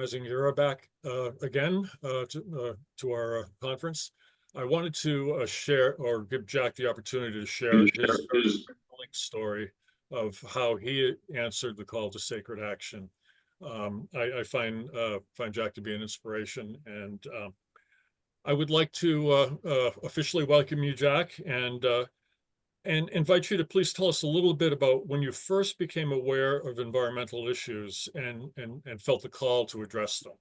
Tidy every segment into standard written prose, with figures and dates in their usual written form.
Mazingira back again to our conference. I wanted to share or give Jack the opportunity to share his compelling story of how he answered the call to sacred action. I find Jack to be an inspiration, and I would like to officially welcome you, Jack, and invite you to please tell us a little bit about when you first became aware of environmental issues and felt the call to address them.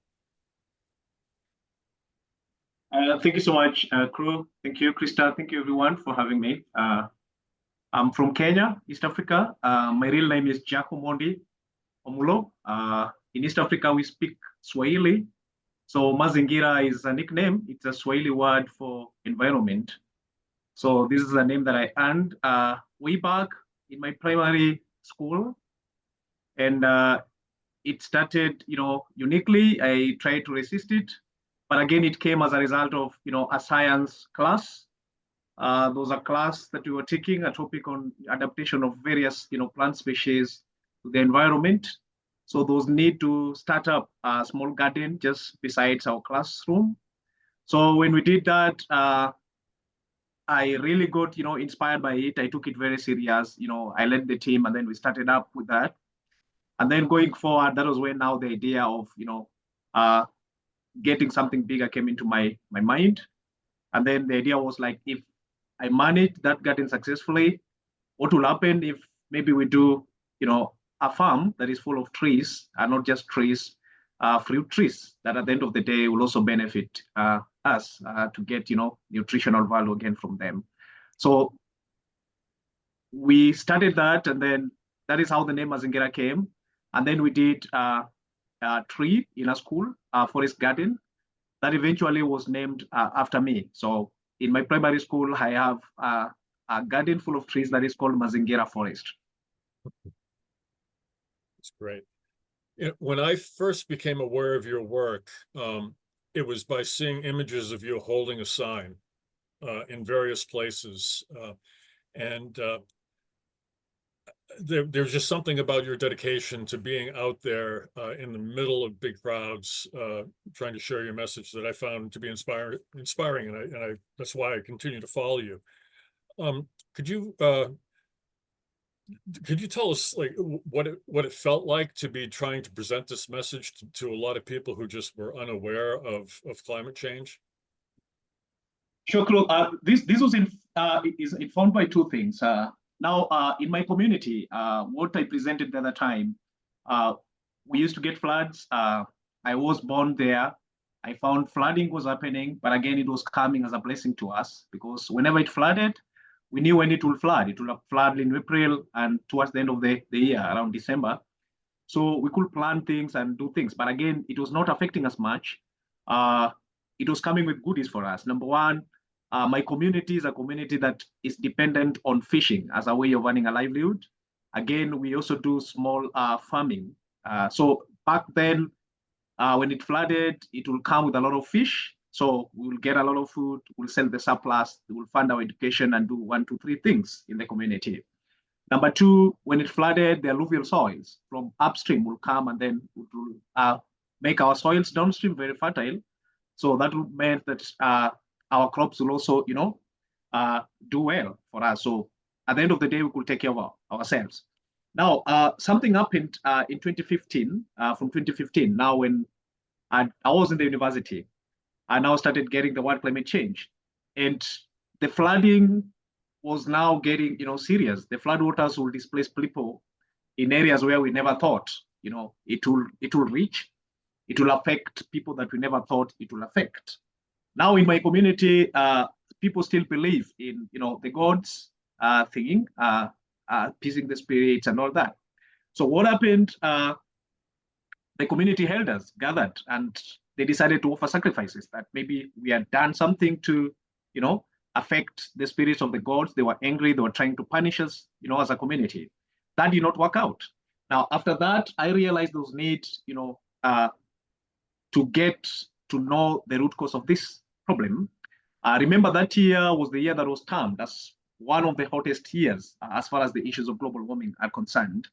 Thank you so much, crew. Thank you, Krista. Thank you, everyone, for having me. I'm from Kenya, East Africa. My real name is Jack Omondi Omulo. In East Africa, we speak Swahili. So Mazingira is a nickname. It's a Swahili word for environment. So this is a name that I earned way back in my primary school. And it started, uniquely. I tried to resist it. But again, it came as a result of, a science class. There was a class that we were taking, a topic on adaptation of various, plant species to the environment. So there was need to start up a small garden just besides our classroom. So when we did that, I really got, inspired by it. I took it very serious. I led the team, and then we started up with that. And then going forward, that was when now the idea of, getting something bigger came into my mind. And then the idea was like, if I manage that garden successfully, what will happen if maybe we do, a farm that is full of trees, and not just trees, fruit trees that at the end of the day will also benefit us to get, nutritional value again from them. So we started that, and then that is how the name Mazingira came. And then we did a tree in a school, forest garden, that eventually was named after me. So in my primary school, I have a garden full of trees that is called Mazingira Forest. That's great. When I first became aware of your work, it was by seeing images of you holding a sign in various places. There's just something about your dedication to being out there in the middle of big crowds, trying to share your message, that I found to be inspiring, and that's why I continue to follow you. Could you tell us like what it felt like to be trying to present this message to a lot of people who just were unaware of climate change? Sure, Claude. This was is informed by two things. Now, in my community, what I presented the other time, we used to get floods. I was born there. I found flooding was happening, but again, it was coming as a blessing to us, because whenever it flooded, we knew when it will flood. It will flood in April and towards the end of the year, around December. So we could plan things and do things. But again, it was not affecting us much. It was coming with goodies for us. Number one, my community is a community that is dependent on fishing as a way of earning a livelihood. Again, we also do small farming. So back then, when it flooded, it will come with a lot of fish. So we will get a lot of food, we'll sell the surplus, we'll fund our education and do 1, 2, 3 things in the community. Number two, when it flooded, the alluvial soils from upstream will come, and then it will make our soils downstream very fertile. So that meant that our crops will also, do well for us. So at the end of the day, we could take care of ourselves. Now, something happened in 2015, from 2015, now when I was in the university, I now started getting the word climate change. And the flooding was now getting, serious. The flood waters will displace people in areas where we never thought, it will reach. It will affect people that we never thought it will affect. Now in my community, people still believe in, the gods thing, appeasing the spirits and all that. So what happened? The community elders gathered, and they decided to offer sacrifices, that maybe we had done something to, affect the spirits of the gods. They were angry. They were trying to punish us, as a community. That did not work out. Now, after that, I realized those needs, to get to know the root cause of this problem. Remember that year was the year that was termed as one of the hottest years as far as the issues of global warming are concerned.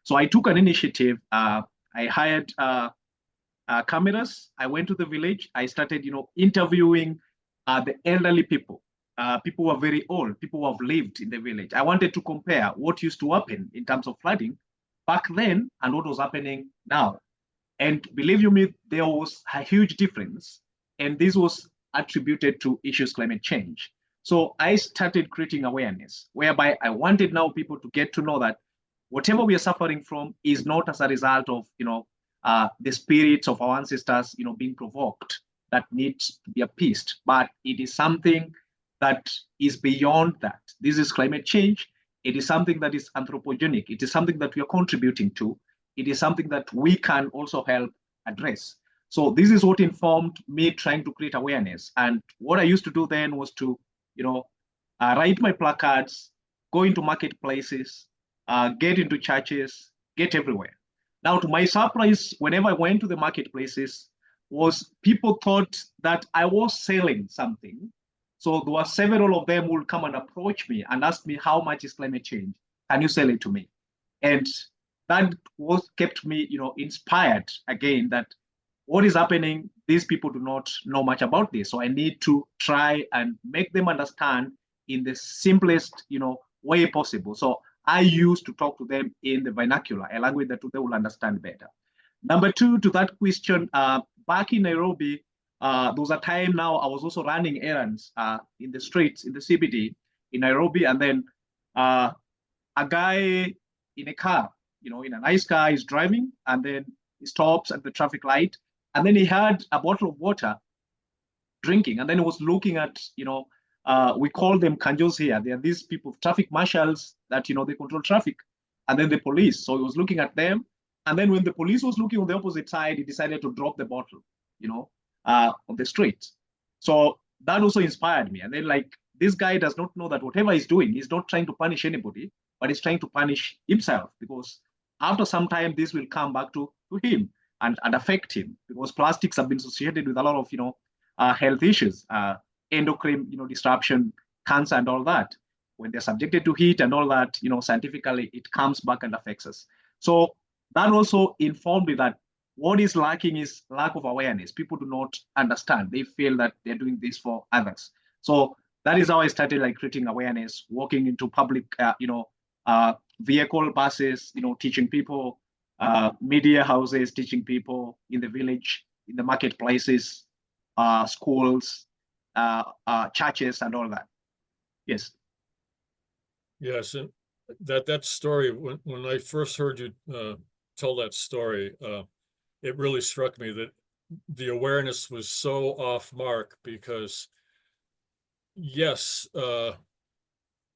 So I took an initiative. I hired cameras. I went to the village. I started, interviewing the elderly people, people who are very old, people who have lived in the village. I wanted to compare what used to happen in terms of flooding back then and what was happening now. And believe you me, there was a huge difference. And this was attributed to issues climate change. So I started creating awareness, whereby I wanted now people to get to know that whatever we are suffering from is not as a result of, the spirits of our ancestors, being provoked, that needs to be appeased, but it is something that is beyond that. This is climate change. It is something that is anthropogenic. It is something that we are contributing to. It is something that we can also help address. So this is what informed me trying to create awareness. And what I used to do then was to, write my placards, go into marketplaces, get into churches, get everywhere. Now, to my surprise, whenever I went to the marketplaces, was people thought that I was selling something. So there were several of them who would come and approach me and ask me, how much is climate change? Can you sell it to me? And that was kept me, inspired again that what is happening, these people do not know much about this. So I need to try and make them understand in the simplest, way possible. So I used to talk to them in the vernacular, a language that they will understand better. Number two, to that question, back in Nairobi, there was a time now I was also running errands in the streets, in the CBD in Nairobi, and then a guy in a car, in a nice car, is driving, and then he stops at the traffic light, and then he had a bottle of water drinking, and then he was looking at, we call them kanjos here. They are these people, traffic marshals that, they control traffic, and then the police. So he was looking at them, and then when the police was looking on the opposite side, he decided to drop the bottle, on the street. So that also inspired me. And then, like, this guy does not know that whatever he's doing, he's not trying to punish anybody, but he's trying to punish himself, because after some time, this will come back to him and affect him, because plastics have been associated with a lot of, health issues, endocrine, disruption, cancer, and all that. When they're subjected to heat and all that, scientifically, it comes back and affects us. So that also informed me that what is lacking is lack of awareness. People do not understand. They feel that they're doing this for others. So that is how I started, like, creating awareness, walking into public, vehicle buses, teaching people, media houses, teaching people in the village, in the marketplaces, schools, churches, and all that. Yes. Yes, and that story, when I first heard you tell that story, it really struck me that the awareness was so off mark, because yes,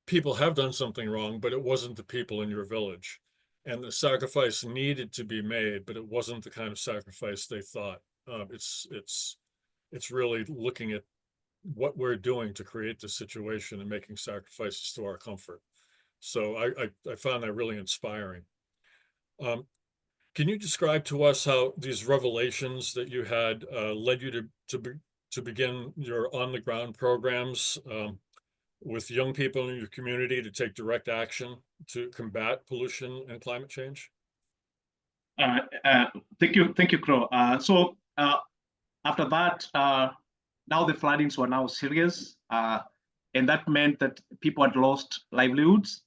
people have done something wrong, but it wasn't the people in your village. And the sacrifice needed to be made, but it wasn't the kind of sacrifice they thought. It's really looking at what we're doing to create the situation and making sacrifices to our comfort. So I found that really inspiring. Can you describe to us how these revelations that you had led you to begin your on-the-ground programs with young people in your community to take direct action to combat pollution and climate change? Thank you, Crow. So after that, now the floodings were now serious, and that meant that people had lost livelihoods,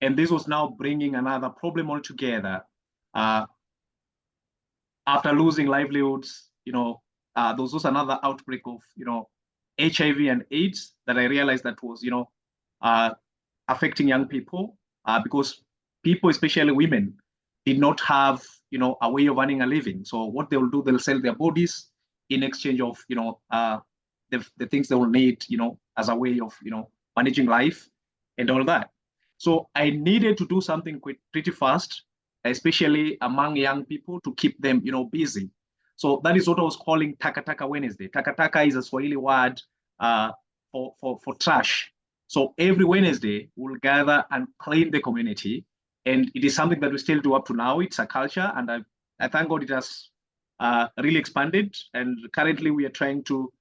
and this was now bringing another problem altogether. After losing livelihoods, there was also another outbreak of, HIV and AIDS that I realized that was, affecting young people, because people, especially women, did not have, a way of earning a living. So what they will do, they'll sell their bodies in exchange of, the things they will need, as a way of, managing life and all that. So I needed to do something pretty fast, especially among young people, to keep them, busy. So that is what I was calling Takataka Wednesday. Takataka is a Swahili word for trash. So every Wednesday, we'll gather and clean the community. And it is something that we still do up to now. It's a culture. And I thank God it has really expanded. And currently, we are trying to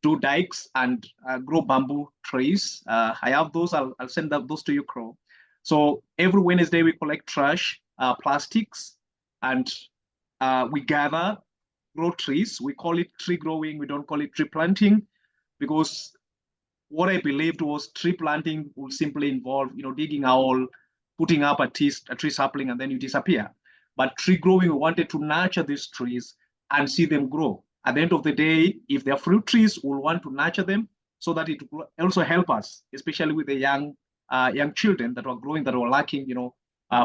do dikes and grow bamboo trees. I have those. I'll send those to you, Crow. So every Wednesday, we collect trash, plastics, and we gather grow trees. We call it tree growing. We don't call it tree planting, because what I believed was tree planting would simply involve, digging a hole, putting up a tree sapling, and then you disappear. But tree growing, we wanted to nurture these trees and see them grow. At the end of the day, if they're fruit trees, we'll want to nurture them so that it will also help us, especially with the young children that are growing, that are lacking,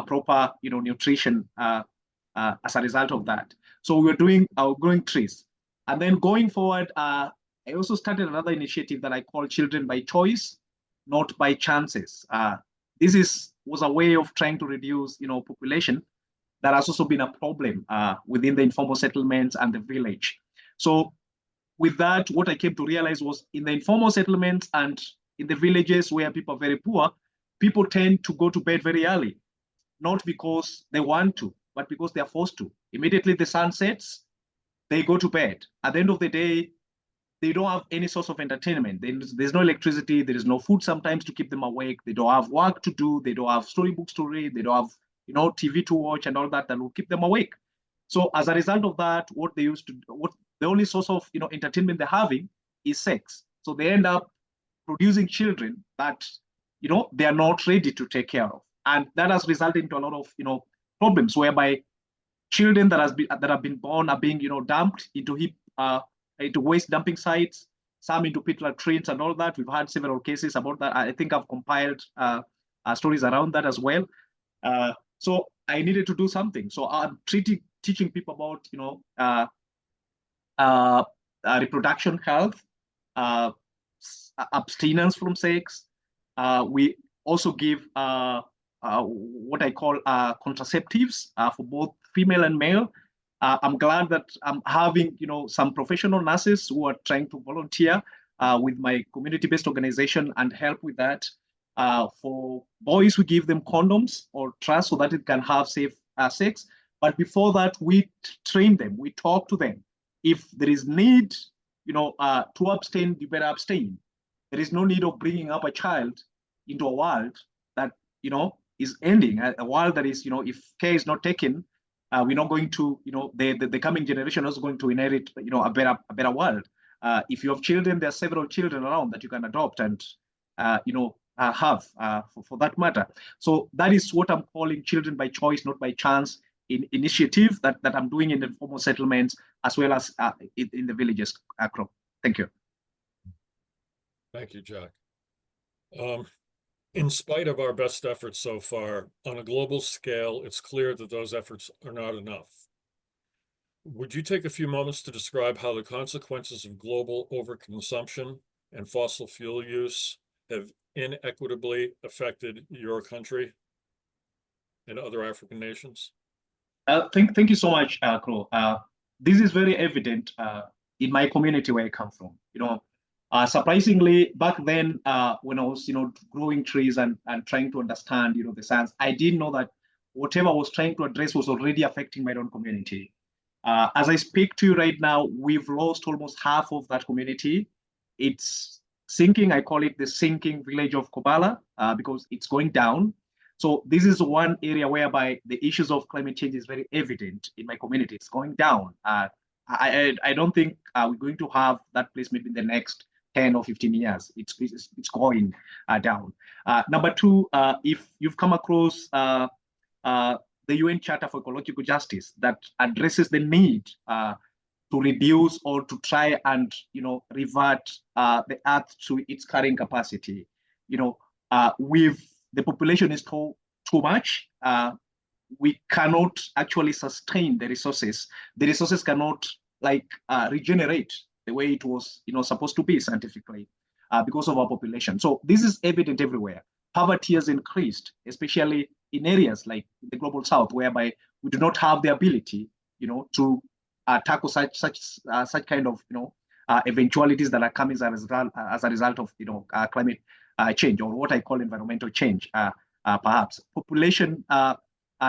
proper, nutrition as a result of that. So we're doing our growing trees. And then going forward, I also started another initiative that I call Children by Choice, Not by Chances. This was a way of trying to reduce, population that has also been a problem within the informal settlements and the village. So with that, what I came to realize was in the informal settlements and in the villages where people are very poor, people tend to go to bed very early, not because they want to, but because they are forced to. Immediately the sun sets, they go to bed. At the end of the day, they don't have any source of entertainment. There's no electricity, there is no food sometimes to keep them awake. They don't have work to do, they don't have storybooks to read, they don't have TV to watch and all that will keep them awake. So as a result of that, what the only source of entertainment they're having is sex. So they end up producing children that they are not ready to take care of, and that has resulted into a lot of problems whereby children that have been born are being dumped into waste dumping sites, some into pit latrines and all that. We've had several cases about that. I think I've compiled stories around that as well. So I needed to do something. So I'm teaching people about reproduction health, abstinence from sex. We also give what I call contraceptives for both female and male. I'm glad that I'm having some professional nurses who are trying to volunteer with my community-based organization and help with that. For boys, we give them condoms or trust so that it can have safe sex. But before that, we train them, we talk to them. If there is need, to abstain, you better abstain. There is no need of bringing up a child into a world that, is ending, a world that is, if care is not taken, we're not going to, the coming generation is going to inherit, a better world. If you have children, there are several children around that you can adopt and, have for that matter. So that is what I'm calling Children by Choice, Not by Chance initiative that I'm doing in the informal settlements as well as in the villages. Thank you. Thank you, Jack. In spite of our best efforts so far, on a global scale, it's clear that those efforts are not enough. Would you take a few moments to describe how the consequences of global overconsumption and fossil fuel use have inequitably affected your country and other African nations? Thank you so much, Crow. This is very evident in my community where I come from. Surprisingly, back then, when I was, growing trees and trying to understand, the science, I didn't know that whatever I was trying to address was already affecting my own community. As I speak to you right now, we've lost almost half of that community. It's sinking. I call it the sinking village of Kobala because it's going down. So this is one area whereby the issues of climate change is very evident in my community. It's going down. I don't think we're going to have that place maybe in the next 10 or 15 years. It's going down. Number two, if you've come across the UN Charter for Ecological Justice that addresses the need to reduce or to try and revert the Earth to its carrying capacity, the population is too much. We cannot actually sustain the resources. The resources cannot regenerate the way it was supposed to be scientifically because of our population. So this is evident everywhere. Poverty has increased, especially in areas like the global south, whereby we do not have the ability to tackle such kind of eventualities that are coming as a result of climate change, or what I call environmental change. Perhaps population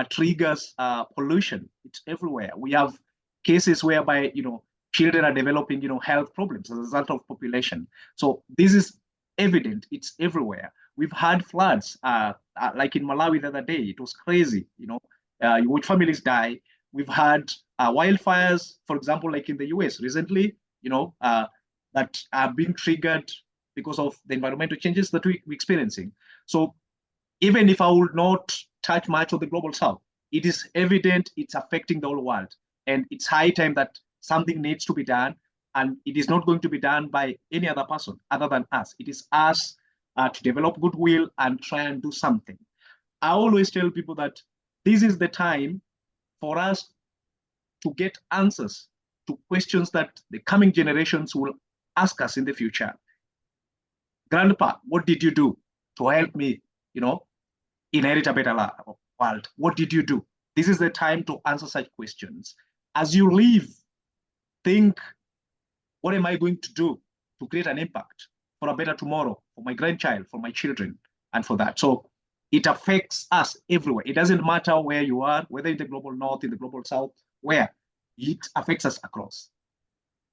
triggers pollution. It's everywhere. We have cases whereby children are developing health problems as a result of population. So this is evident. It's everywhere. We've had floods like in Malawi the other day. It was crazy. You watch families die. We've had wildfires, for example, like in the US recently, that are being triggered because of the environmental changes that we're experiencing. So even if I would not touch much of the global south, it is evident it's affecting the whole world. And it's high time that something needs to be done. And it is not going to be done by any other person other than us. It is us to develop goodwill and try and do something. I always tell people that this is the time for us to get answers to questions that the coming generations will ask us in the future. Grandpa, what did you do to help me, inherit a better world? What did you do? This is the time to answer such questions. As you leave, think, what am I going to do to create an impact for a better tomorrow, for my grandchild, for my children, and for that? So it affects us everywhere. It doesn't matter where you are, whether in the global north, in the global south, where it affects us across.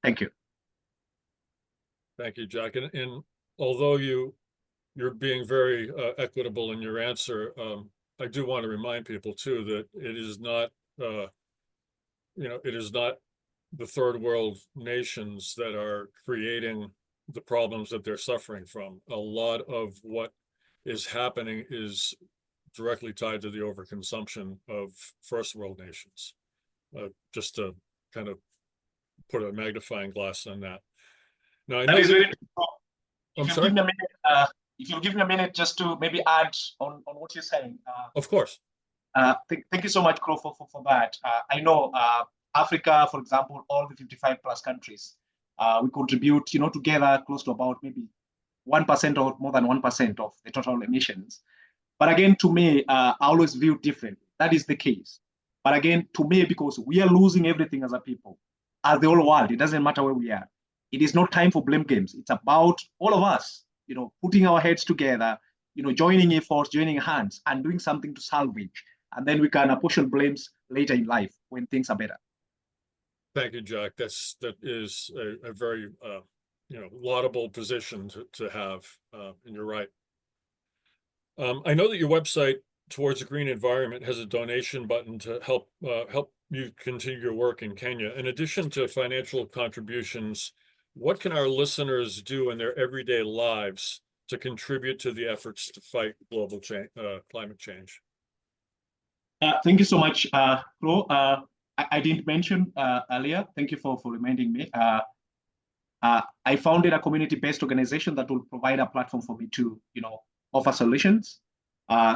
Thank you. Thank you, Jack. And although you're being very equitable in your answer, I do want to remind people too that it is not, it is not the third world nations that are creating the problems that they're suffering from. A lot of what is happening is directly tied to the overconsumption of first world nations. Just to kind of put a magnifying glass on that. Now I know that is very I'm sorry. If you'll give me a minute just to maybe add on what you're saying. Of course. Thank you so much, Crow, for that. I know Africa, for example, all the 55 plus countries, we contribute, together close to about maybe 1% or more than 1% of the total emissions. But again, to me, I always view differently. That is the case. But again, to me, because we are losing everything as a people, as the whole world, it doesn't matter where we are. It is not time for blame games. It's about all of us, putting our heads together, joining efforts, joining hands, and doing something to salvage. And then we can apportion blames later in life when things are better. Thank you, Jack. That is a very laudable position to have, and you're right. I know that your website, Towards a Green Environment, has a donation button to help you continue your work in Kenya. In addition to financial contributions, what can our listeners do in their everyday lives to contribute to the efforts to fight global climate change? Thank you so much, Flo. I didn't mention earlier. Thank you for reminding me. I founded a community-based organization that will provide a platform for me to, offer solutions.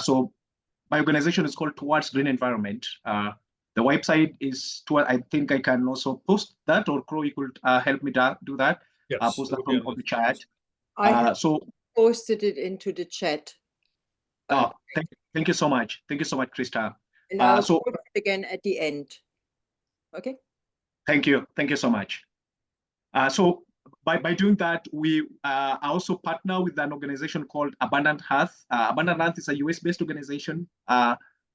So my organization is called Towards Green Environment. The website is I think I can also post that, or Crow, you could help me do that. Yes, Post that on the chat. I have posted it into the chat. Thank you so much. Thank you so much, Krista. And I'll post it again at the end. Okay. Thank you. Thank you so much. So by doing that, we also partner with an organization called Abundant Earth. Abundant Earth is a US-based organization.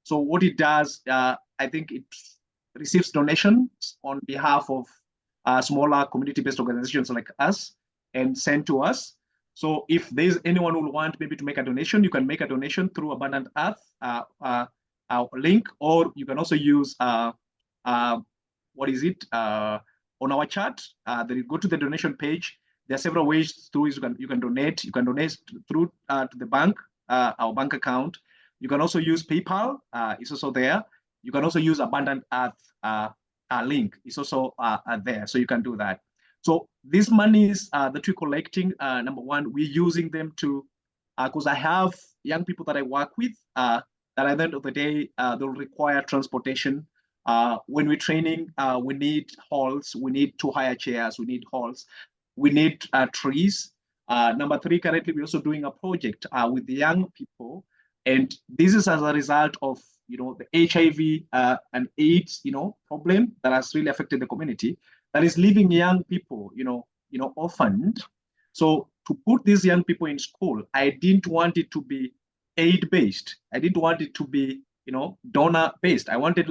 So what it does, I think it receives donations on behalf of smaller community-based organizations like us and send to us. So if there's anyone who want maybe to make a donation, you can make a donation through Abundant Earth link, or you can also use on our chat. Then you go to the donation page. There are several ways through which you can donate. You can donate through to the bank, our bank account. You can also use PayPal. It's also there. You can also use Abundant Earth link. It's also there, so you can do that. So these monies that we're collecting, number one, we're using them to, because I have young people that I work with that at the end of the day, they'll require transportation. When we're training, we need halls, we need 2 hire chairs, we need halls, we need trees. Number 3, currently we're also doing a project with the young people, and this is as a result of the HIV and AIDS problem that has really affected the community, that is leaving young people orphaned. So to put these young people in school, I didn't want it to be aid-based. I didn't want it to be donor-based. I wanted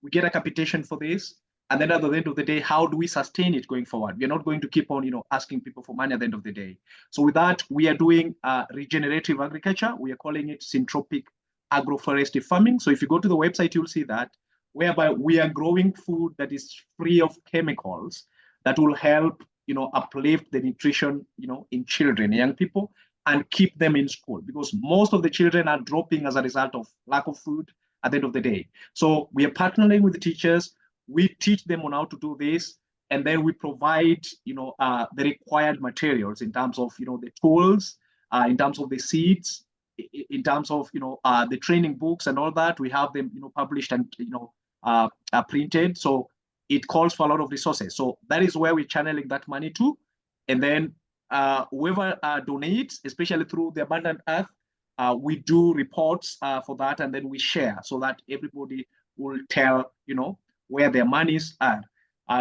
we get a capitation for this, and then at the end of the day, how do we sustain it going forward? We're not going to keep on asking people for money at the end of the day. So with that, we are doing regenerative agriculture. We are calling it syntropic agroforestry farming. So if you go to the website, you'll see that whereby we are growing food that is free of chemicals that will help, uplift the nutrition, in children, young people, and keep them in school, because most of the children are dropping as a result of lack of food at the end of the day. So we are partnering with the teachers. We teach them on how to do this, and then we provide, the required materials in terms of, the tools, in terms of the seeds, in terms of, the training books and all that. We have them, published and, printed. So it calls for a lot of resources. So that is where we're channeling that money to. And then whoever donates, especially through the Abundant Earth, we do reports for that, and then we share so that everybody will tell, where their monies are.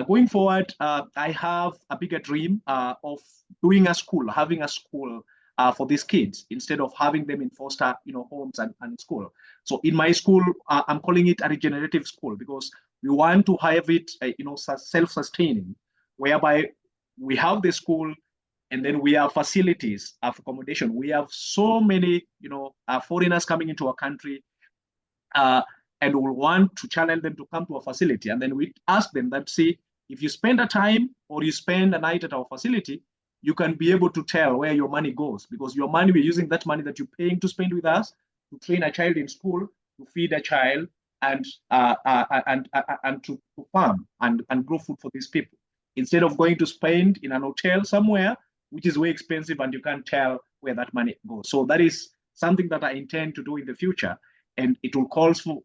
Going forward, I have a bigger dream of doing a school, having a school for these kids instead of having them in foster, homes and school. So in my school, I'm calling it a regenerative school, because we want to have it, self-sustaining, whereby we have the school, and then we have facilities of accommodation. We have so many, foreigners coming into our country, and we want to channel them to come to a facility. And then we ask them that, see, if you spend a time or you spend a night at our facility, you can be able to tell where your money goes, because your money, we're using that money that you're paying to spend with us to train a child in school, to feed a child, and to farm and grow food for these people, instead of going to spend in an hotel somewhere, which is way expensive, and you can't tell where that money goes. So that is something that I intend to do in the future, and it will call for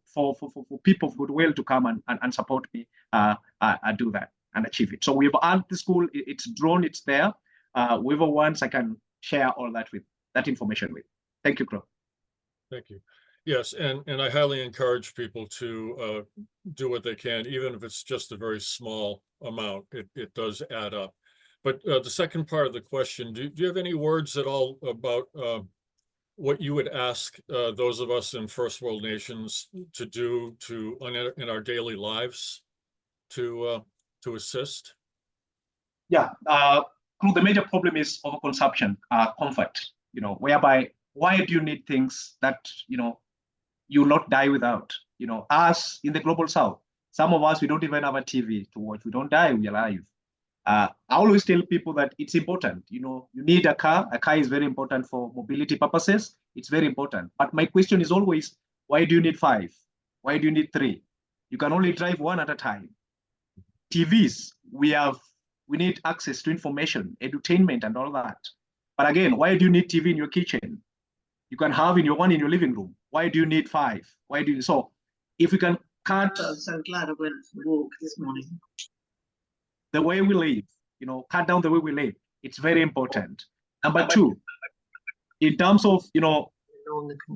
people of goodwill to come and support me do that and achieve it. So we've added the school, it's drawn, it's there. Whoever wants, I can share all that information with. Thank you, Crow. Thank you. Yes, and I highly encourage people to do what they can, even if it's just a very small amount. It does add up. But the second part of the question, do you have any words at all about what you would ask those of us in first world nations to do in our daily lives to assist? Yeah, the major problem is overconsumption, comfort, whereby, why do you need things that, you'll not die without? Us in the global south, some of us, we don't even have a TV to watch. We don't die, we're alive. I always tell people that it's important. You need a car. A car is very important for mobility purposes. It's very important. But my question is always, why do you need 5? Why do you need 3? You can only drive one at a time. TVs, we need access to information, edutainment, and all that. But again, why do you need TV in your kitchen? You can have one in your living room. Why do you need 5? Why do you? So if we can cut. I'm so glad I went for a walk this morning. The way we live, cut down the way we live. It's very important. Number 2, in terms of,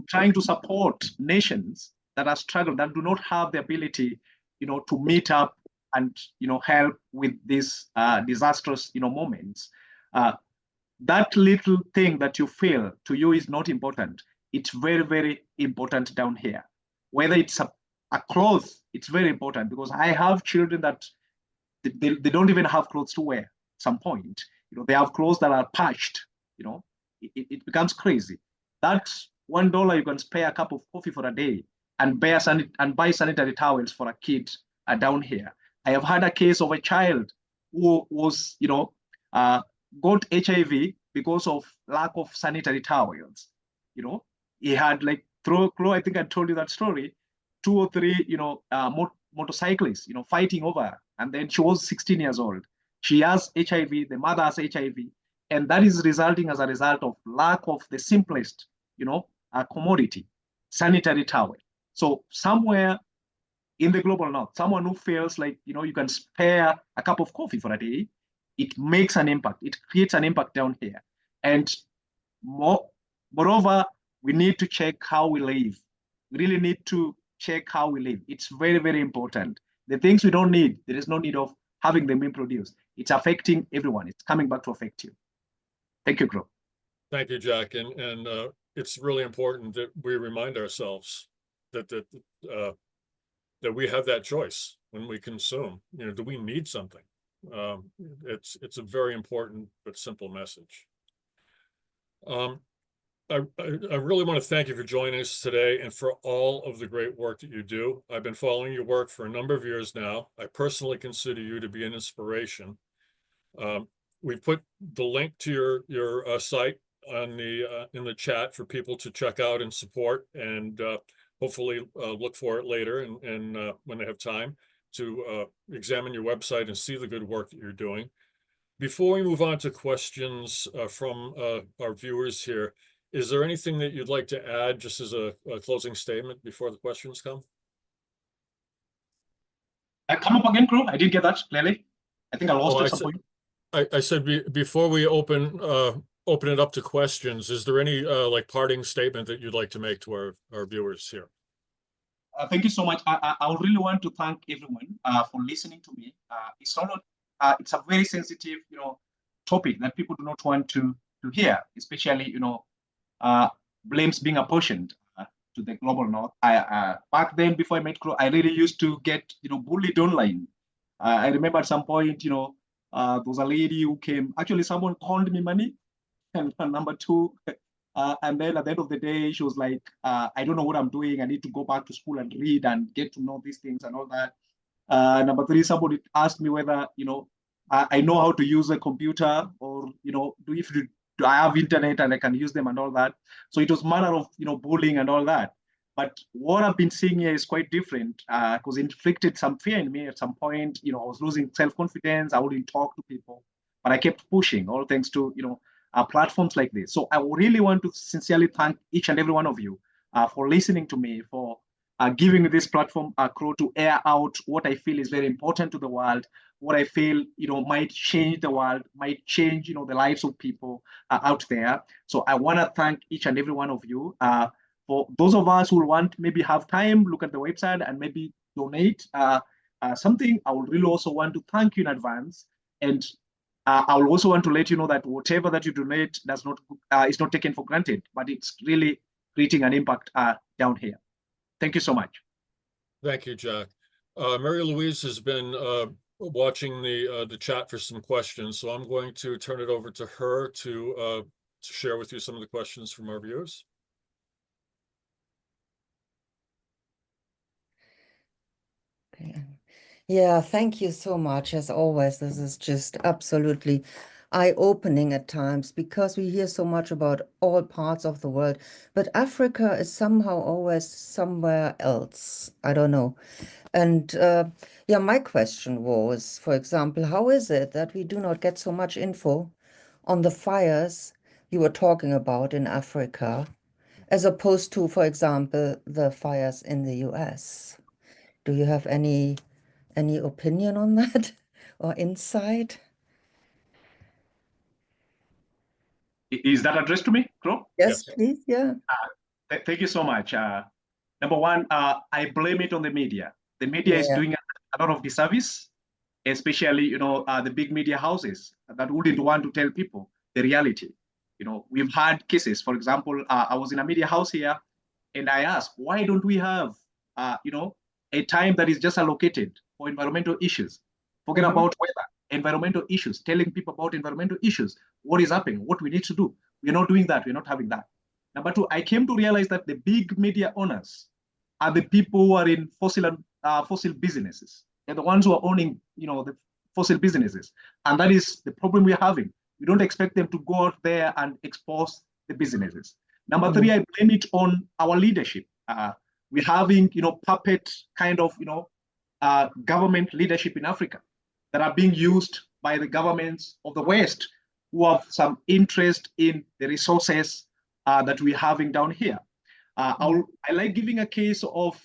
trying to support nations that are struggling, that do not have the ability, to meet up and, help with these disastrous, moments. That little thing that you feel to you is not important. It's very, very important down here. Whether it's a cloth, it's very important, because I have children that they don't even have clothes to wear at some point. They have clothes that are patched. It becomes crazy. That's $1 you can spare a cup of coffee for a day and buy sanitary towels for a kid down here. I have had a case of a child who was, got HIV because of lack of sanitary towels. He had Chloe, I think I told you that story, 2 or 3, motorcyclists, fighting over, and then she was 16 years old. She has HIV, the mother has HIV, and that is resulting as a result of lack of the simplest, commodity, sanitary towel. So somewhere in the global north, someone who feels like, you can spare a cup of coffee for a day, it makes an impact. It creates an impact down here. And moreover, we need to check how we live. We really need to check how we live. It's very, very important. The things we don't need, there is no need of having them being produced. It's affecting everyone. It's coming back to affect you. Thank you, Crow. Thank you, Jack. And it's really important that we remind ourselves that we have that choice when we consume. Do we need something? It's a very important but simple message. I really want to thank you for joining us today and for all of the great work that you do. I've been following your work for a number of years now. I personally consider you to be an inspiration. We've put the link to your site on the in the chat for people to check out and support, and hopefully look for it later and when they have time to examine your website and see the good work that you're doing. Before we move on to questions from our viewers here, is there anything that you'd like to add just as a closing statement before the questions come? Come up again, Crow. I didn't get that clearly. I think I lost it at some point. I said before we open it up to questions, is there any like parting statement that you'd like to make to our viewers here? Thank you so much. I would really want to thank everyone for listening to me. It's not it's a very sensitive, topic that people do not want to hear, especially, blames being apportioned to the global north. Back then, before I met Crow, I really used to get, bullied online. I remember at some point, there was a lady who came. Actually, someone called me money, and number two. And then at the end of the day, she was like, I don't know what I'm doing. I need to go back to school and read and get to know these things and all that. Number three, somebody asked me whether, I know how to use a computer, or, do I have internet and I can use them and all that. So it was a matter of, bullying and all that. But what I've been seeing here is quite different, because it inflicted some fear in me at some point. I was losing self-confidence. I wouldn't talk to people, but I kept pushing, all thanks to, platforms like this. So I really want to sincerely thank each and every one of you for listening to me, for giving me this platform, Crow, to air out what I feel is very important to the world, what I feel, might change the world, might change, the lives of people out there. So I want to thank each and every one of you. For those of us who want, maybe have time, look at the website and maybe donate something, I would really also want to thank you in advance. And I will also want to let you know that whatever that you donate is not taken for granted, but it's really creating an impact down here. Thank you so much. Thank you, Jack. Mary Louise has been watching the chat for some questions, so I'm going to turn it over to her to share with you some of the questions from our viewers. Okay. Yeah, thank you so much. As always, this is just absolutely eye-opening at times, because we hear so much about all parts of the world, but Africa is somehow always somewhere else. I don't know. And yeah, my question was, for example, how is it that we do not get so much info on the fires you were talking about in Africa, as opposed to, for example, the fires in the US? Do you have any opinion on that or insight? Is that addressed to me, Crow? Yes, please. Yeah. Thank you so much. Number one, I blame it on the media. The media is doing a lot of disservice, especially, the big media houses that wouldn't want to tell people the reality. We've had cases. For example, I was in a media house here, and I asked, why don't we have, a time that is just allocated for environmental issues? Forget about weather, environmental issues, telling people about environmental issues, what is happening, what we need to do. We're not doing that. We're not having that. Number two, I came to realize that the big media owners are the people who are in fossil businesses. They're the ones who are owning, the fossil businesses. And that is the problem we're having. We don't expect them to go out there and expose the businesses. Number three, I blame it on our leadership. We're having, puppet kind of, government leadership in Africa that are being used by the governments of the West, who have some interest in the resources that we're having down here. I like giving a case of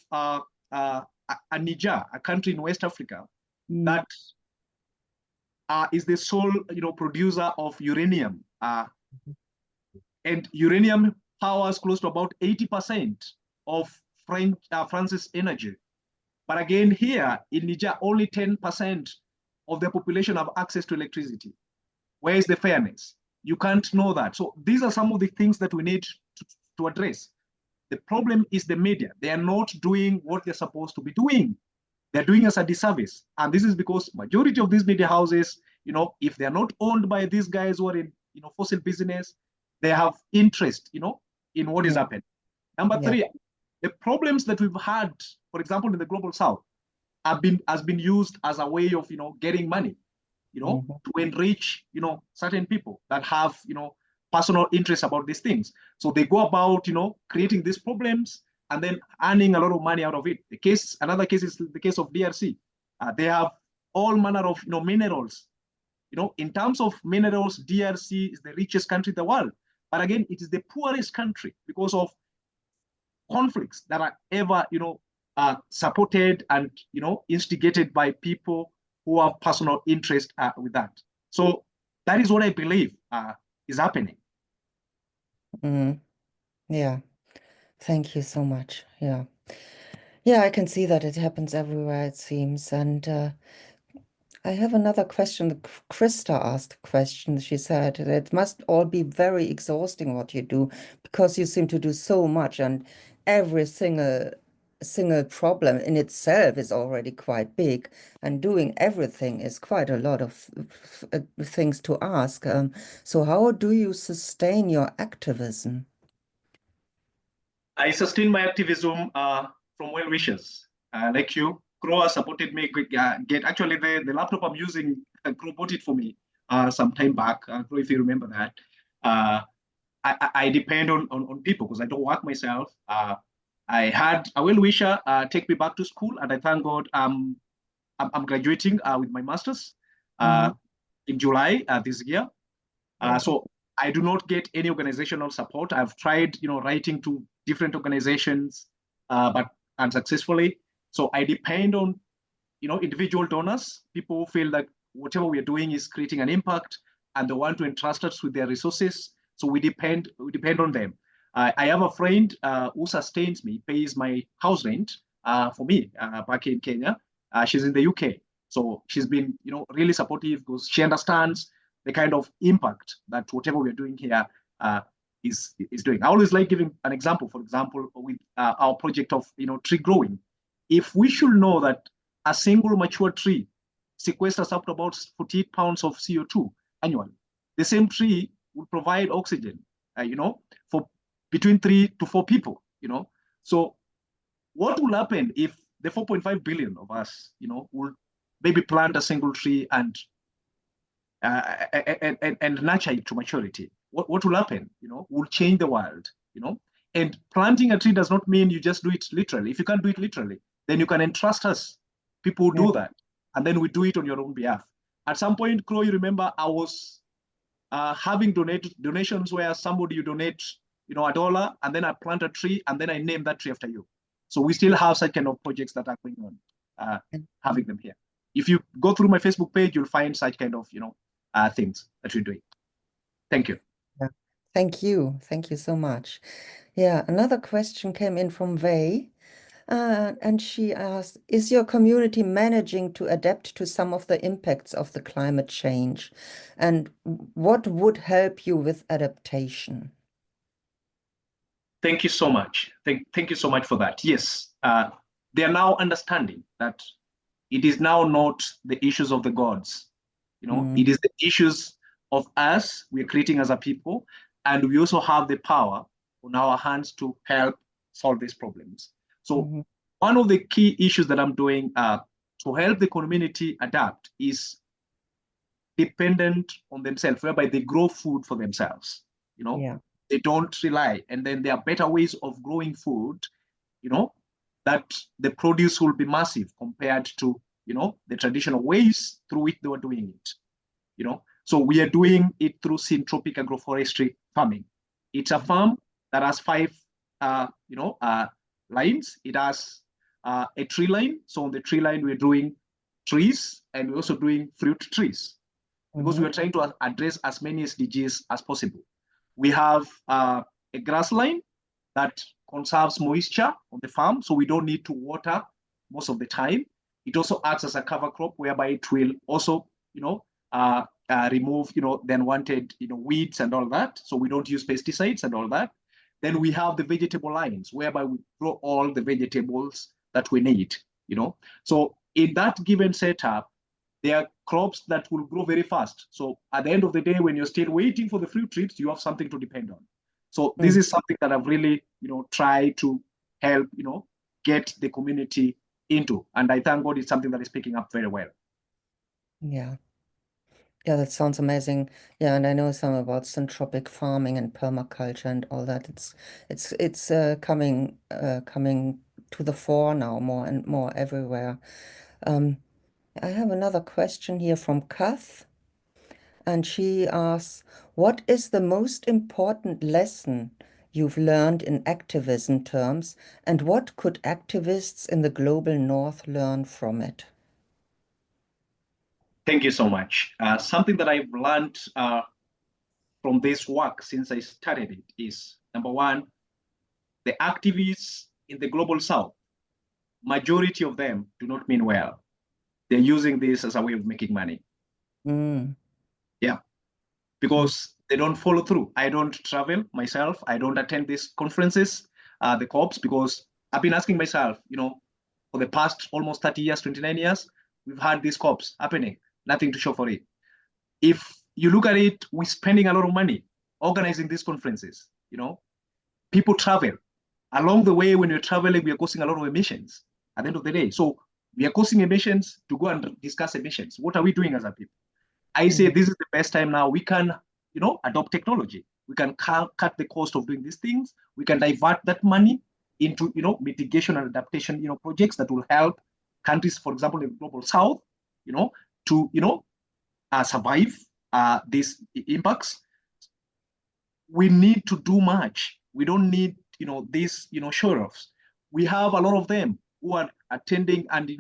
Niger, a country in West Africa, that is the sole, producer of uranium. And uranium powers close to about 80% of France's energy. But again, here in Niger, only 10% of the population have access to electricity. Where is the fairness? You can't know that. So these are some of the things that we need to address. The problem is the media. They are not doing what they're supposed to be doing. They're doing us a disservice. And this is because majority of these media houses, if they're not owned by these guys who are in, fossil business, they have interest, in what is Yeah. happening. Number Yeah. three, the problems that we've had, for example, in the global south, has been used as a way of getting money, to enrich certain people that have personal interest about these things. So they go about creating these problems and then earning a lot of money out of it. Another case is the case of DRC. They have all manner of minerals. In terms of minerals, DRC is the richest country in the world. But again, it is the poorest country because of conflicts that are ever supported and instigated by people who have personal interest with that. So that is what I believe is happening. Yeah. Thank you so much. Yeah. Yeah, I can see that it happens everywhere, it seems. And I have another question. Krista asked a question. She said it must all be very exhausting what you do because you seem to do so much, and every single problem in itself is already quite big, and doing everything is quite a lot of things to ask. So how do you sustain your activism? I sustain my activism from well wishers like you. Crow has supported me. Get actually the laptop I'm using. Crow bought it for me some time back. Crow, if you remember that. I depend on people because I don't work myself. I had a well wisher take me back to school, and I thank God I'm graduating with my master's in July this year. So I do not get any organizational support. I've tried, writing to different organizations, but unsuccessfully. So I depend on, individual donors, people who feel like whatever we are doing is creating an impact, and they want to entrust us with their resources. So we depend on them. I have a friend who sustains me, pays my house rent for me back in Kenya. She's in the UK. So she's been, really supportive because she understands the kind of impact that whatever we're doing here is doing. I always like giving an example, for example, with our project of tree growing. If we should know that a single mature tree sequesters up to about 48 pounds of CO2 annually, the same tree will provide oxygen, for between 3 to 4 people, So what will happen if the 4.5 billion of us, will maybe plant a single tree and nurture it to maturity? What will happen? Will change the world. And planting a tree does not mean you just do it literally. If you can't do it literally, then you can entrust us. People will do that, and then we do it on your own behalf. At some point, Crow, you remember I was having donations where somebody you donate, $1, and then I plant a tree, and then I name that tree after you. So we still have such kind of projects that are going on, having them here. If you go through my Facebook page, you'll find such kind of, things that we're doing. Thank you. Yeah. Thank you. Thank you so much. Yeah, another question came in from Vei. And she asked, is your community managing to adapt to some of the impacts of the climate change? And what would help you with adaptation? Thank you so much. Thank you so much for that. Yes, they are now understanding that it is now not the issues of the gods. It is the issues of us we are creating as a people, and we also have the power on our hands to help solve these problems. So one of the key issues that I'm doing to help the community adapt is dependent on themselves, whereby they grow food for themselves. They don't rely, and then there are better ways of growing food, that the produce will be massive compared to, the traditional ways through which they were doing it. So we are doing it through syntropic agroforestry farming. It's a farm that has 5, lines. It has a tree line. So on the tree line, we're doing trees, and we're also doing fruit trees, because we are trying to address as many SDGs as possible. We have a grass line that conserves moisture on the farm, so we don't need to water most of the time. It also acts as a cover crop, whereby it will also, remove, the unwanted, weeds and all that. So we don't use pesticides and all that. Then we have the vegetable lines, whereby we grow all the vegetables that we need, So in that given setup, there are crops that will grow very fast. So at the end of the day, when you're still waiting for the fruit trees, you have something to depend on. So this is something that I've really, tried to help, get the community into. And I thank God it's something that is picking up very well. Yeah. Yeah, that sounds amazing. Yeah, and I know some about syntropic farming and permaculture and all that. It's coming to the fore now more and more everywhere. I have another question here from Kath, and she asks, what is the most important lesson you've learned in activism terms, and what could activists in the global north learn from it? Thank you so much. Something that I've learned from this work since I started it is, number one, the activists in the global south, majority of them do not mean well. They're using this as a way of making money. Yeah, because they don't follow through. I don't travel myself. I don't attend these conferences, the COPs, because I've been asking myself, for the past almost 30 years, 29 years, we've had these COPs happening, nothing to show for it. If you look at it, we're spending a lot of money organizing these conferences. People travel. Along the way, when we're traveling, we are causing a lot of emissions at the end of the day. So we are causing emissions to go and discuss emissions. What are we doing as a people? I say this is the best time now. We can, adopt technology. We can cut the cost of doing these things. We can divert that money into, mitigation and adaptation, projects that will help countries, for example, in the global south, to, survive these impacts. We need to do much. We don't need, these, show-offs. We have a lot of them who are attending and,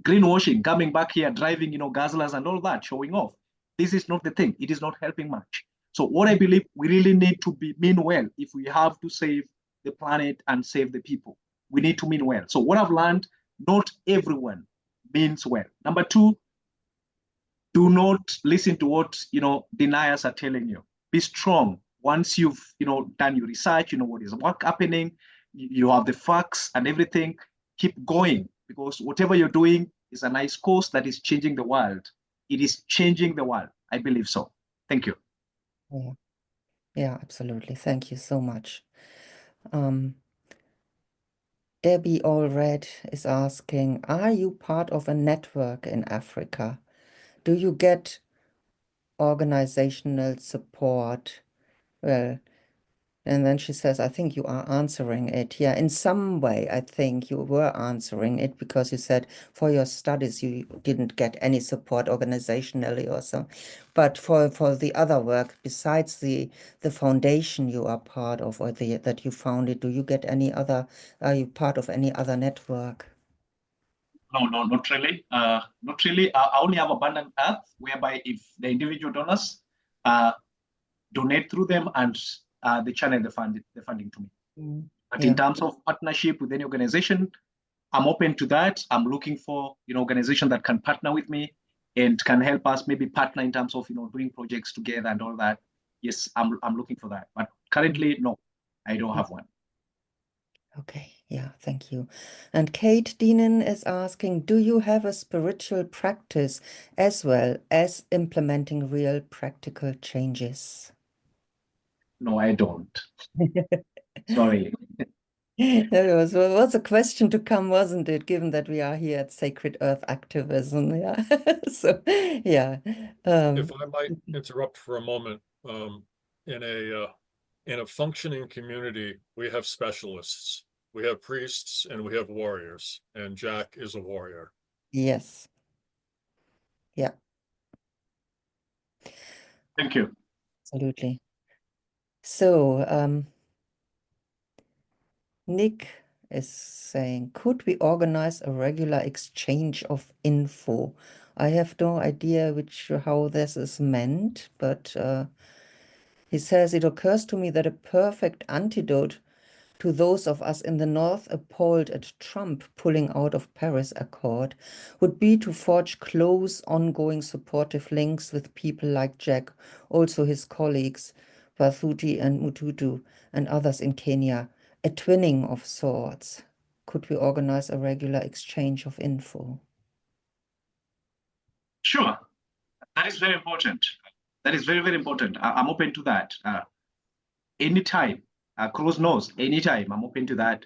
greenwashing, coming back here, driving, Guzzlers and all that, showing off. This is not the thing. It is not helping much. So what I believe, we really need to mean well if we have to save the planet and save the people. We need to mean well. So what I've learned, not everyone means well. Number two, do not listen to what, deniers are telling you. Be strong. Once you've, done your research, what is happening, you have the facts and everything, keep going, because whatever you're doing is a nice cause that is changing the world. It is changing the world. I believe so. Thank you. Yeah, absolutely. Thank you so much. Debbie Allred is asking, are you part of a network in Africa? Do you get organizational support? Well, and then she says, I think you are answering it. Yeah, in some way, I think you were answering it, because you said for your studies, you didn't get any support organizationally or so. But for the other work, besides the foundation you are part of, or that you founded, do you get any other, are you part of any other network? No, not really. Not really. I only have Abundant Earth, whereby if the individual donors donate through them and they channel the funding to me. But in terms of partnership with any organization, I'm open to that. I'm looking for organization that can partner with me and can help us maybe partner in terms of doing projects together and all that. Yes, I'm looking for that. But currently, no, I don't have one. Okay, yeah, thank you. And Kate Deenan is asking, do you have a spiritual practice as well as implementing real practical changes? No, I don't. Sorry. It was a question to come, wasn't it? Given that we are here at Sacred Earth Activism, yeah. So, yeah. If I might interrupt for a moment, in a functioning community, we have specialists. We have priests and we have warriors, and Jack is a warrior. Yes. Yeah. Thank you. Absolutely. So, Nick is saying, could we organize a regular exchange of info? I have no idea how this is meant, but he says, it occurs to me that a perfect antidote to those of us in the North appalled at Trump pulling out of Paris Accord would be to forge close, ongoing supportive links with people like Jack, also his colleagues, Bathuti and Mututu, and others in Kenya, a twinning of sorts. Could we organize a regular exchange of info? Sure. That is very important. That is very, very important. I'm open to that. anytime, cross knows, anytime, I'm open to that.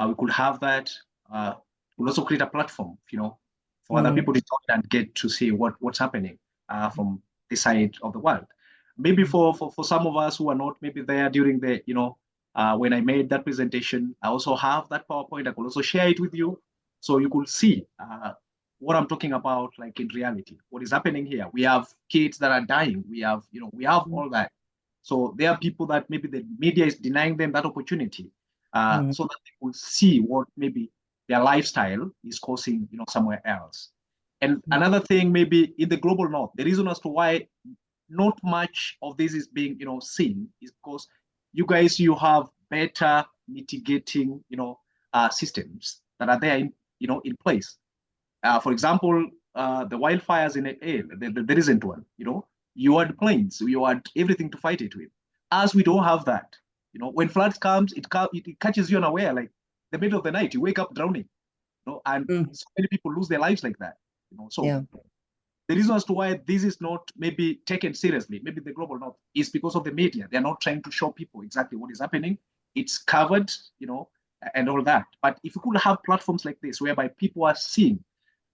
We could have that. We'll also create a platform, for other people to talk and get to see what's happening from this side of the world. Maybe for some of us who are not maybe there during the, when I made that presentation, I also have that PowerPoint. I could also share it with you so you could see what I'm talking about, like in reality, what is happening here. We have kids that are dying. We have, we have all that. So there are people that maybe the media is denying them that opportunity so that they will see what maybe their lifestyle is causing, somewhere else. And another thing, maybe in the global north, the reason as to why not much of this is being, seen is because you guys, you have better mitigating, systems that are there in, in place. For example, the wildfires in LA, the recent one, you had planes, you had everything to fight it with. As we don't have that, when floods comes, it catches you unaware, like the middle of the night, you wake up drowning, and so many people lose their lives like that, So the reason as to why this is not maybe taken seriously, maybe the global north, is because of the media. They're not trying to show people exactly what is happening. It's covered, and all that. But if you could have platforms like this, whereby people are seeing,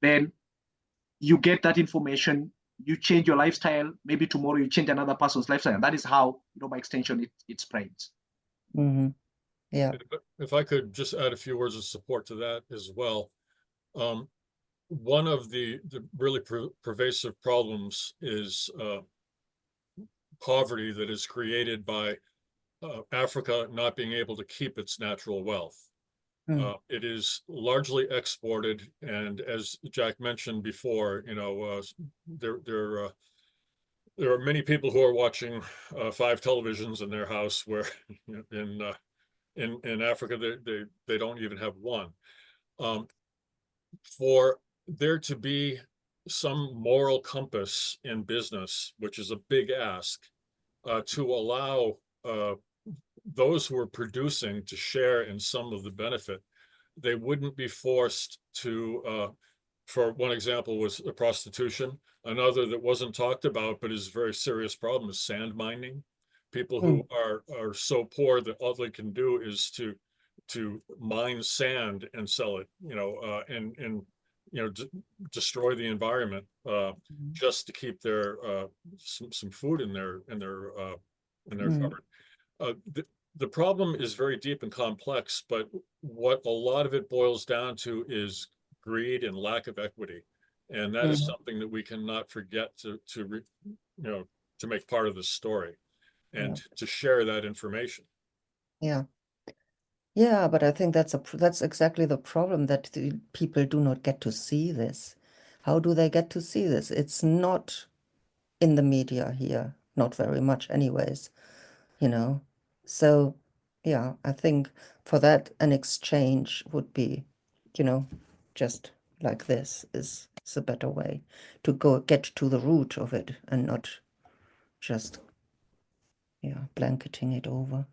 then you get that information, you change your lifestyle, maybe tomorrow you change another person's lifestyle. And that is how, by extension, it spreads. Yeah. If I could just add a few words of support to that as well. One of the really pervasive problems is poverty that is created by Africa not being able to keep its natural wealth. It is largely exported, and as Jack mentioned before, there are many people who are watching 5 televisions in their house, where in Africa they don't even have one. For there to be some moral compass in business, which is a big ask, to allow those who are producing to share in some of the benefit, they wouldn't be forced to, for one example was prostitution. Another that wasn't talked about, but is a very serious problem, is sand mining. People who are so poor that all they can do is to mine sand and sell it, and destroy the environment just to keep their some food in their cupboard. The problem is very deep and complex, but what a lot of it boils down to is greed and lack of equity, and that is something that we cannot forget to make part of the story, and to share that information. Yeah, but I think that's exactly the problem, that the people do not get to see this. How do they get to see this? It's not in the media here, not very much anyways, So yeah, I think for that an exchange would be, just like this is a better way to get to the root of it and not just blanketing it over.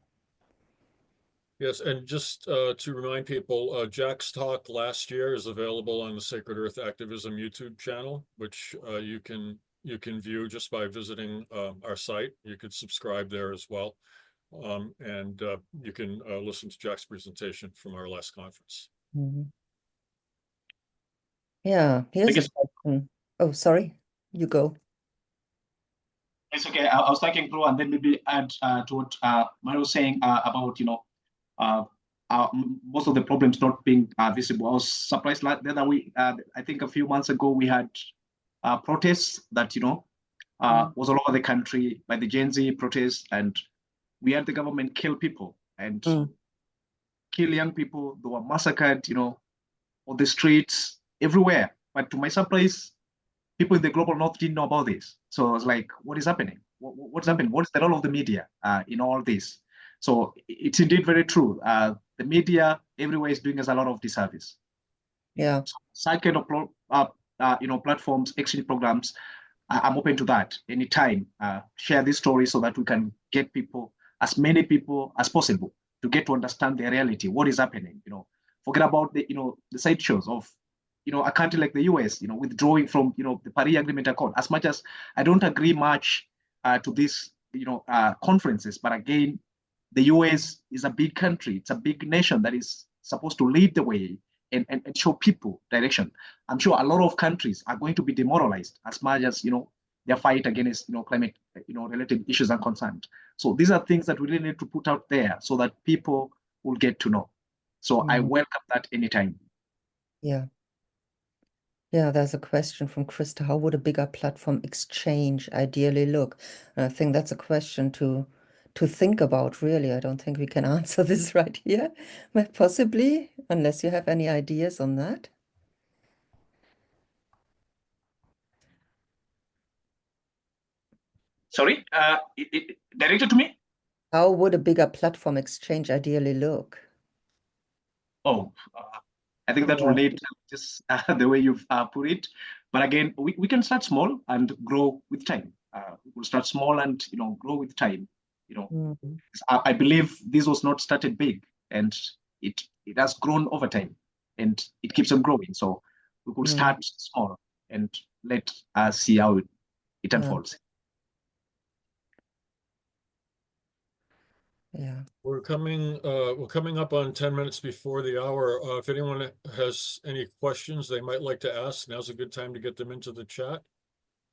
Yes, and just to remind people, Jack's talk last year is available on the Sacred Earth Activism YouTube channel, which you can view just by visiting our site. You could subscribe there as well, and you can listen to Jack's presentation from our last conference. Yeah, here's a question. Oh, sorry, you go. It's okay. I was talking through, and then maybe add to what Mario was saying about most of the problems not being visible. I was surprised the other week. I think a few months ago we had protests that was all over the country by the Gen Z protests, and we had the government kill people and kill young people. They were massacred, on the streets everywhere. But to my surprise, people in the global north didn't know about this. So I was like, what is happening? What's happening? What's the role of the media in all this? So it's indeed very true. The media everywhere is doing us a lot of disservice. Yeah. So such kind of platforms, exchange programs, I'm open to that anytime. Share this story so that we can get people, as many people as possible, to get to understand the reality, what is happening. Forget about the sideshows of a country like the US, withdrawing from the Paris Agreement Accord. As much as I don't agree much to these conferences, but again, the US is a big country. It's a big nation that is supposed to lead the way and show people direction. I'm sure a lot of countries are going to be demoralized as much as, their fight against, climate, related issues and concerns. So these are things that we really need to put out there so that people will get to know. So I welcome that anytime. Yeah. Yeah, there's a question from Krista. How would a bigger platform exchange ideally look? And I think that's a question to think about, really. I don't think we can answer this right here, but possibly, unless you have any ideas on that. Sorry, directed to me? How would a bigger platform exchange ideally look? Oh, I think that will need just the way you've put it. But again, we can start small and grow with time. We'll start small and grow with time. I believe this was not started big, and it has grown over time, and it keeps on growing. So we could start small and let us see how it unfolds. Yeah. We're coming up on 10 minutes before the hour. If anyone has any questions they might like to ask, now's a good time to get them into the chat,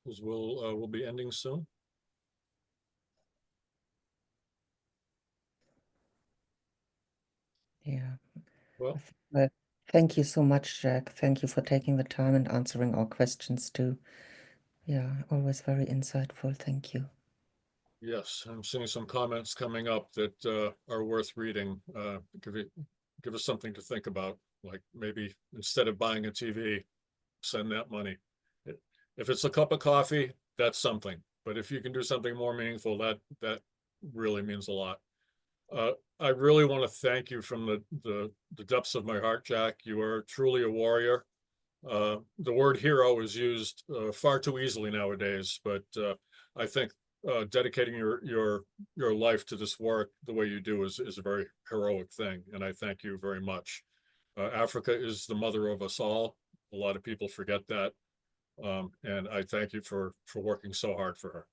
because we'll be ending soon. Yeah. Well, Thank you so much, Jack. Thank you for taking the time and answering our questions too. Yeah, always very insightful. Thank you. yes, I'm seeing some comments coming up that are worth reading. Give us something to think about, like maybe instead of buying a TV, send that money. If it's a cup of coffee, that's something. But if you can do something more meaningful, that really means a lot. I really want to thank you from the depths of my heart, Jack. You are truly a warrior. The word hero is used far too easily nowadays, but I think dedicating your life to this work the way you do is a very heroic thing, and I thank you very much. Africa is the mother of us all. A lot of people forget that, and I thank you for working so hard for her.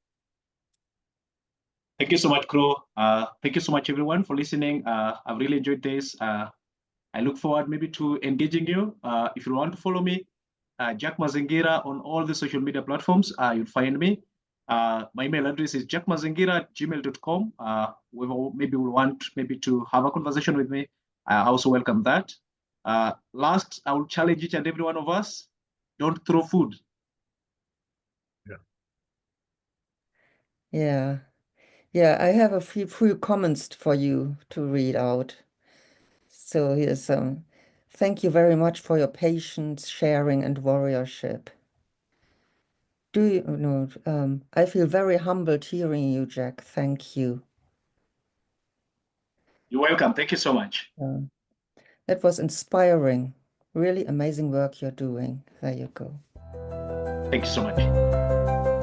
Thank you so much, Crow. Thank you so much, everyone, for listening. I've really enjoyed this. I look forward maybe to engaging you. If you want to follow me, Jack Mazingira on all the social media platforms, you'll find me. My email address is jackmazingira@gmail.com. Maybe will want to have a conversation with me. I also welcome that. Last, I will challenge each and every one of us: don't throw food. Yeah. Yeah, I have a few comments for you to read out. So here's thank you very much for your patience, sharing, and warriorship. I feel very humbled hearing you, Jack. Thank you. You're welcome. Thank you so much. That was inspiring. Really amazing work you're doing. There you go. Thank you so much.